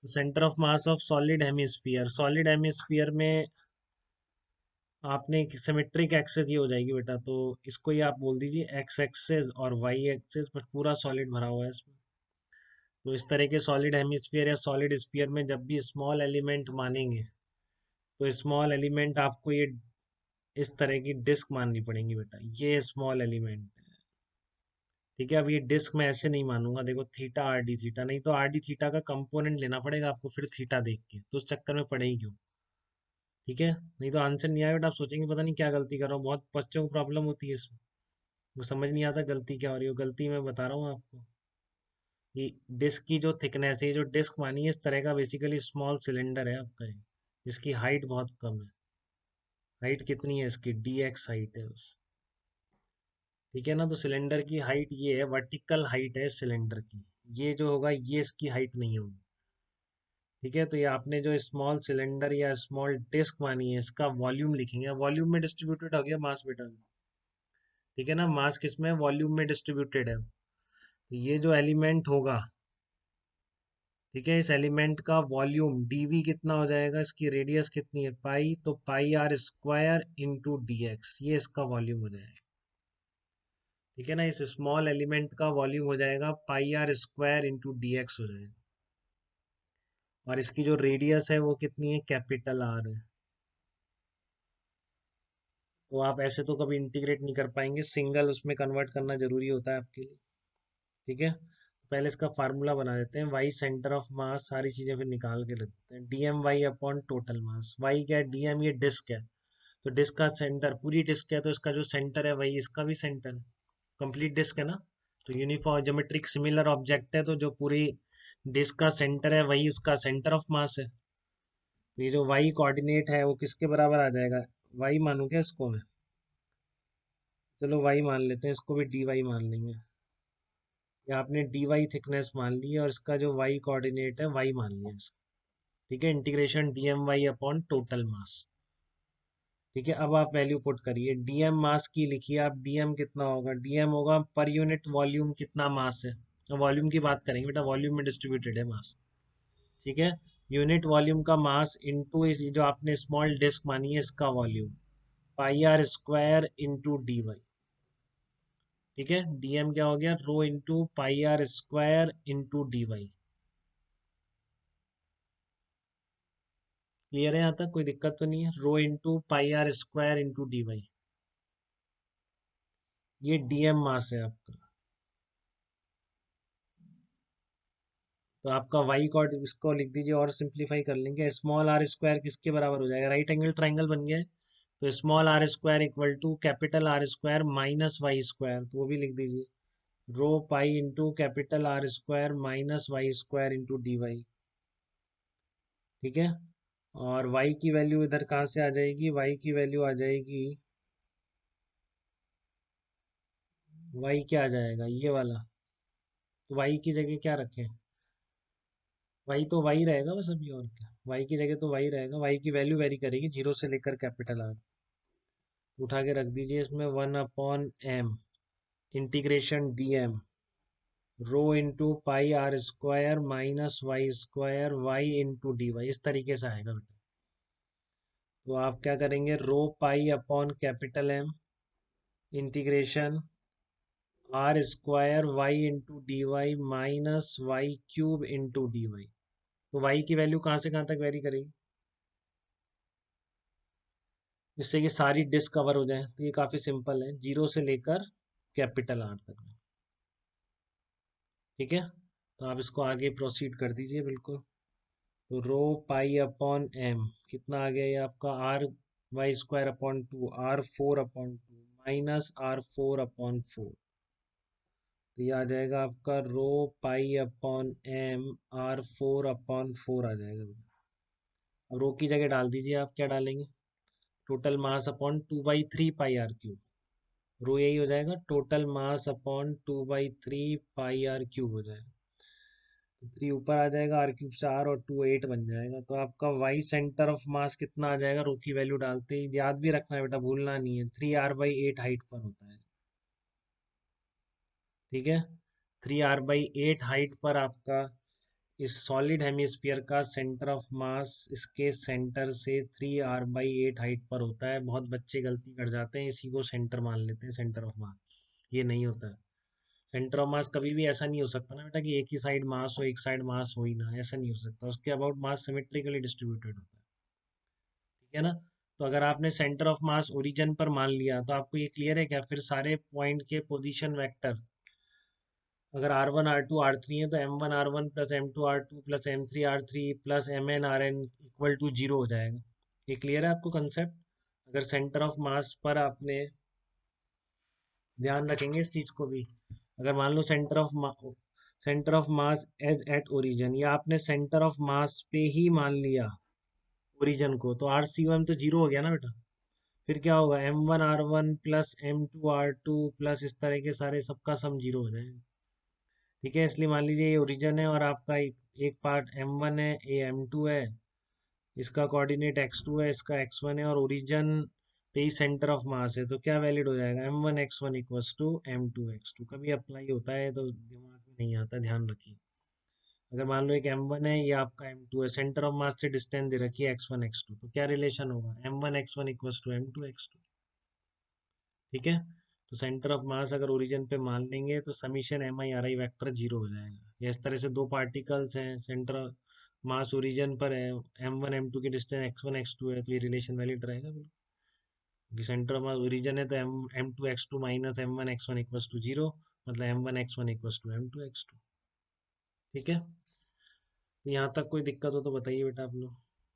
तो centre of mass of solid hemisphere में आपने एक सिमेट्रिक एक्सेस ये हो जाएगी बेटा, तो इसको ही आप बोल दीजिए एक्स एक्सेस और वाई एक्सेस पर पूरा सॉलिड भरा हुआ है इसमें। तो इस तरह के सॉलिड हेमिस्फीयर या सॉलिड स्फीयर में जब भी स्मॉल एलिमेंट मानेंगे तो स्मॉल एलिमेंट आपको ये इस तरह की डिस्क माननी पड़ेंगी बेटा, ये स्मॉल एलिमेंट है। ठीक है, अब ये डिस्क मैं ऐसे नहीं मानूंगा, देखो थीटा आर डी थीटा, नहीं तो आर डी थीटा का कंपोनेंट लेना पड़ेगा आपको फिर थीटा देख के, तो उस चक्कर में पड़े ही क्यों। ठीक है, नहीं तो आंसर नहीं आएगा, आप सोचेंगे पता नहीं क्या गलती कर रहा हूँ, बहुत बच्चों को प्रॉब्लम होती है इसमें, वो समझ नहीं आता गलती क्या हो रही हो, गलती मैं बता रहा हूँ आपको। ये डिस्क की जो थिकनेस है, ये जो डिस्क मानी है, इस तरह का बेसिकली स्मॉल सिलेंडर है आपका ये, जिसकी हाइट बहुत कम है। हाइट कितनी है इसकी, डी एक्स हाइट है बस। ठीक है ना, तो सिलेंडर की हाइट ये है, वर्टिकल हाइट है सिलेंडर की, ये जो होगा ये इसकी हाइट नहीं होगी। ठीक है, तो ये आपने जो स्मॉल सिलेंडर या स्मॉल डिस्क मानी है, इसका वॉल्यूम लिखेंगे, वॉल्यूम में डिस्ट्रीब्यूटेड हो गया मास बेटा। ठीक है ना, मास किस में, वॉल्यूम में डिस्ट्रीब्यूटेड है, तो ये जो एलिमेंट होगा, ठीक है, इस एलिमेंट का वॉल्यूम डीवी कितना हो जाएगा, इसकी रेडियस कितनी है पाई, तो pi r square into d x, ये इसका वॉल्यूम हो जाएगा। ठीक है ना, इस स्मॉल एलिमेंट का वॉल्यूम हो जाएगा pi r square into d x हो जाएगा, और इसकी जो रेडियस है वो कितनी है, कैपिटल आर है। तो आप ऐसे तो कभी इंटीग्रेट नहीं कर पाएंगे, सिंगल उसमें कन्वर्ट करना जरूरी होता है आपके लिए। ठीक है, पहले इसका फार्मूला बना देते हैं, वाई सेंटर ऑफ मास, सारी चीजें फिर निकाल के रखते हैं, D M Y upon total mass. Y क्या है, डीएम ये डिस्क है, तो डिस्क का सेंटर, पूरी डिस्क है तो इसका जो सेंटर है वही इसका भी सेंटर है, कंप्लीट डिस्क है ना। तो यूनिफॉर्म ज्योमेट्रिक सिमिलर ऑब्जेक्ट है, तो जो पूरी डिस्क का सेंटर है वही उसका सेंटर ऑफ मास है। तो ये जो वाई कोऑर्डिनेट है वो किसके बराबर आ जाएगा, वाई मानू क्या इसको मैं, चलो वाई मान लेते हैं, इसको भी डी वाई मान लेंगे। ये आपने डी वाई थिकनेस मान ली है और इसका जो वाई कोऑर्डिनेट है वाई मान लिया इसका। ठीक है, integration D M Y upon total mass. ठीक है, अब आप वैल्यू पुट करिए, डीएम मास की लिखिए आप, डीएम कितना होगा, डीएम होगा पर यूनिट वॉल्यूम कितना मास है, वॉल्यूम की बात करेंगे बेटा, वॉल्यूम में डिस्ट्रीब्यूटेड है मास। ठीक है, यूनिट वॉल्यूम का मास इंटू इस जो आपने स्मॉल डिस्क मानी है इसका volume, pi r square into d y. ठीक है, डीएम क्या हो गया, rho into pi r square into d y. Clear है यहाँ तक, कोई दिक्कत तो नहीं है, rho into pi r square into d y, ये डीएम मास है आपका। तो आपका वाई कॉर्ड इसको लिख दीजिए और सिंप्लीफाई कर लेंगे, स्मॉल आर स्क्वायर किसके बराबर हो जाएगा, राइट एंगल ट्राइंगल बन गया है, तो small r square equal to capital R square minus y square, तो वो भी लिख दीजिए, rho pi into capital R square minus y square into d y. ठीक है, और वाई की वैल्यू इधर कहाँ से आ जाएगी, वाई की वैल्यू आ जाएगी, वाई क्या आ जाएगा ये वाला, तो वाई की जगह क्या रखें, वाई तो वाई रहेगा बस, अभी और क्या, वाई की जगह तो वाई रहेगा, वाई की वैल्यू वेरी करेगी जीरो से लेकर कैपिटल आर, उठा के रख दीजिए इसमें, one upon m integration D m rho into pi r square minus y square y into d y, इस तरीके से आएगा बेटा। तो आप क्या करेंगे, rho pi upon capital M integration r square y into d y minus y cube into d y. तो वाई की वैल्यू कहाँ से कहाँ तक वेरी करेगी, जिससे कि सारी डिस्क कवर हो जाए, तो ये काफ़ी सिंपल है, जीरो से लेकर कैपिटल आर तक। ठीक है, तो आप इसको आगे प्रोसीड कर दीजिए बिल्कुल। तो रो पाई अपॉन एम कितना आ गया ये आपका, r y square upon two, r four upon two minus r four upon four, तो ये आ जाएगा आपका rho pi upon m r four upon four आ जाएगा। अब रो की जगह डाल दीजिए, आप क्या डालेंगे, total mass upon two by three pi r cube, rho यही हो जाएगा, total mass upon two by three pi r cube हो जाएगा, तो थ्री ऊपर आ जाएगा, आर क्यूब से आर और टू एट बन जाएगा, तो आपका वाई सेंटर ऑफ मास कितना आ जाएगा, रो की वैल्यू डालते ही याद भी रखना है बेटा, भूलना नहीं है, three R by eight height पर होता है। ठीक है, three R by eight height पर आपका इस सॉलिड हेमिस्फीयर का सेंटर ऑफ मास इसके सेंटर से 3r/8 हाइट पर होता है। बहुत बच्चे गलती कर जाते हैं, इसी को सेंटर मान लेते हैं सेंटर ऑफ मास। ये नहीं होता है। सेंटर ऑफ मास कभी भी ऐसा नहीं हो सकता ना बेटा कि एक ही साइड मास हो, एक साइड मास हो ही ना, ऐसा नहीं हो सकता। उसके अबाउट मास सिमेट्रिकली डिस्ट्रीब्यूटेड होता है। ठीक है ना। तो अगर आपने सेंटर ऑफ मास ओरिजिन पर मान लिया तो आपको ये क्लियर है क्या, फिर सारे पॉइंट के पोजीशन वेक्टर अगर r1 r2 r3 है तो m1 r1 plus m2 r2 plus m3 r3 plus mn rn equal to 0 हो जाएगा। ये क्लियर है आपको कंसेप्ट। अगर सेंटर ऑफ मास पर आपने ध्यान रखेंगे इस चीज को भी। अगर मान लो centre of mass as at origin, या आपने सेंटर ऑफ मास पे ही मान लिया ओरिजिन को, तो r c1 तो जीरो हो गया ना बेटा। फिर क्या होगा, m1 r1 plus m2 r2 plus इस तरह के सारे सबका सम जीरो हो जाएगा। ठीक है, इसलिए मान लीजिए ये ओरिजिन है और आपका एक पार्ट m1 है, ये m2 है, इसका कोऑर्डिनेट x2 है, इसका x1 है, और ओरिजिन पे ही सेंटर ऑफ मास है, तो क्या वैलिड हो जाएगा, m1 x1 equals to m2 x2। कभी अप्लाई होता है तो दिमाग में नहीं आता, ध्यान रखिए। अगर मान लो एक m1 है, ये आपका m2 है, सेंटर ऑफ मास से डिस्टेंस दे रखी है x1 x2, तो क्या रिलेशन होगा, m1 x1 equals to m2 x2। ठीक है। तो सेंटर ऑफ मास अगर ओरिजिन पे मान लेंगे तो summation MI RI vector zero हो जाएगा। या इस तरह से दो पार्टिकल्स हैं, सेंटर मास ओरिजिन पर है, m1 m2 की डिस्टेंस x1 x2 है, तो ये रिलेशन वैलिड रहेगा बिल्कुल। क्योंकि सेंटर ऑफ मास ओरिजिन है तो m2 x2 minus m1 x1 equals to zero, मतलब m1 x1 equals to m2 x2। ठीक है। तो यहाँ तक कोई दिक्कत हो तो बताइए बेटा आप लोग।